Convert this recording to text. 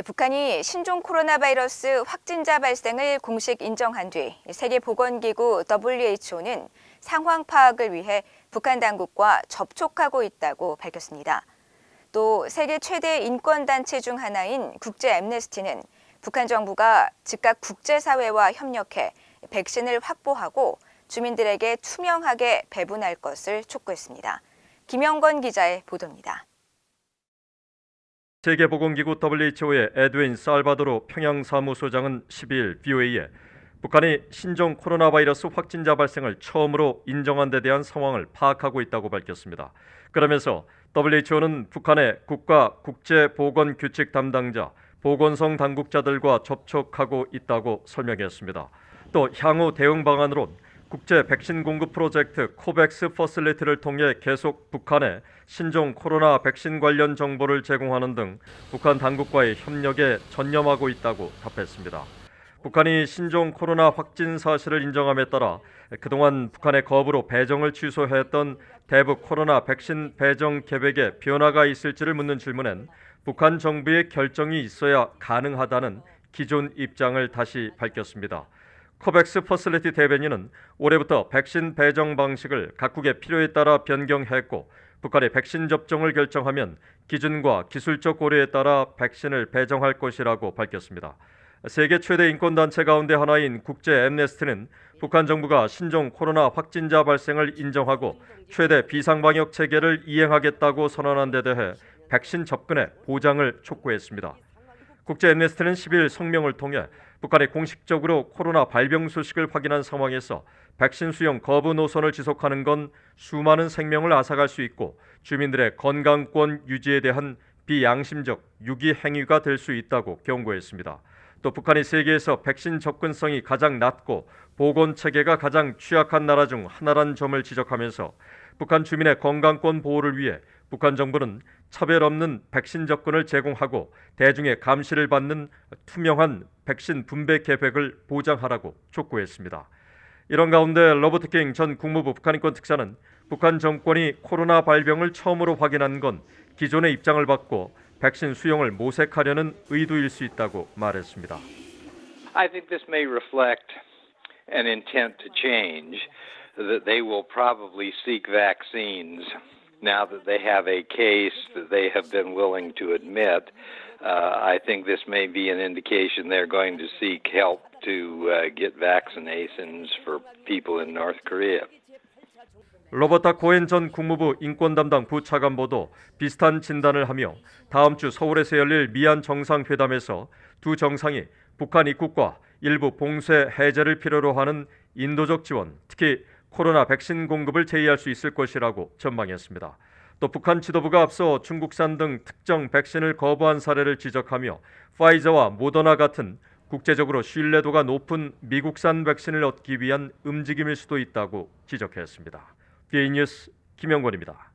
북한이 신종 코로나 바이러스 확진자 발생을 공식 인정한 뒤 세계보건기구 WHO는 상황 파악을 위해 북한 당국과 접촉하고 있다고 밝혔습니다. 또 세계 최대 인권단체 중 하나인 국제 앰네스티는 북한 정부가 즉각 국제사회와 협력해 백신을 확보하고 주민들에게 투명하게 배분할 것을 촉구했습니다. 김영건 기자의 보도입니다. 세계보건기구 WHO의 에드윈 살바도르 평양사무소장은 12일 VOA에 북한이 신종 코로나 바이러스 확진자 발생을 처음으로 인정한 데 대한 상황을 파악하고 있다고 밝혔습니다. 그러면서 WHO는 북한의 국가 국제보건규칙 담당자, 보건성 당국자들과 접촉하고 있다고 설명했습니다. 또 향후 대응 방안으론 국제 백신 공급 프로젝트 코백스 퍼실리티를 통해 계속 북한에 신종 코로나 백신 관련 정보를 제공하는 등 북한 당국과의 협력에 전념하고 있다고 답했습니다. 북한이 신종 코로나 확진 사실을 인정함에 따라 그동안 북한의 거부로 배정을 취소했던 대북 코로나 백신 배정 계획에 변화가 있을지를 묻는 질문엔 북한 정부의 결정이 있어야 가능하다는 기존 입장을 다시 밝혔습니다. 코백스 퍼실리티 대변인은 올해부터 백신 배정 방식을 각국의 필요에 따라 변경했고 북한의 백신 접종을 결정하면 기준과 기술적 고려에 따라 백신을 배정할 것이라고 밝혔습니다. 세계 최대 인권단체 가운데 하나인 국제 앰네스티는 북한 정부가 신종 코로나 확진자 발생을 인정하고 최대 비상방역 체계를 이행하겠다고 선언한 데 대해 백신 접근의 보장을 촉구했습니다. 국제 앰네스티는 10일 성명을 통해 북한이 공식적으로 코로나 발병 소식을 확인한 상황에서 백신 수용 거부 노선을 지속하는 건 수많은 생명을 앗아갈 수 있고 주민들의 건강권 유지에 대한 비양심적 유기 행위가 될 수 있다고 경고했습니다. 또 북한이 세계에서 백신 접근성이 가장 낮고 보건 체계가 가장 취약한 나라 중 하나라는 점을 지적하면서 북한 주민의 건강권 보호를 위해 북한 정부는 차별 없는 백신 접근을 제공하고 대중의 감시를 받는 투명한 백신 분배 계획을 보장하라고 촉구했습니다. 이런 가운데 로버트 킹 전 국무부 북한인권 특사는 북한 정권이 코로나 발병을 처음으로 확인한 건 기존의 입장을 바꿔 백신 수용을 모색하려는 의도일 수 있다고 말했습니다. I think this may reflect an intent to change, that they will probably seek vaccines now that they have a case that they have been willing to admit. I think this may be an indication they're going to seek help to get vaccinations for people in North Korea. 로버타 코엔 전 국무부 인권 담당 부차관보도 비슷한 진단을 하며 다음 주 서울에서 열릴 미얀 정상회담에서 두 정상이 북한 입국과 일부 봉쇄 해제를 필요로 하는 인도적 지원, 특히 코로나 백신 공급을 제의할 수 있을 것이라고 전망했습니다. 또 북한 지도부가 앞서 중국산 등 특정 백신을 거부한 사례를 지적하며 파이저와 모더나 같은 국제적으로 신뢰도가 높은 미국산 백신을 얻기 위한 움직임일 수도 있다고 지적했습니다. BA 뉴스 김영권입니다.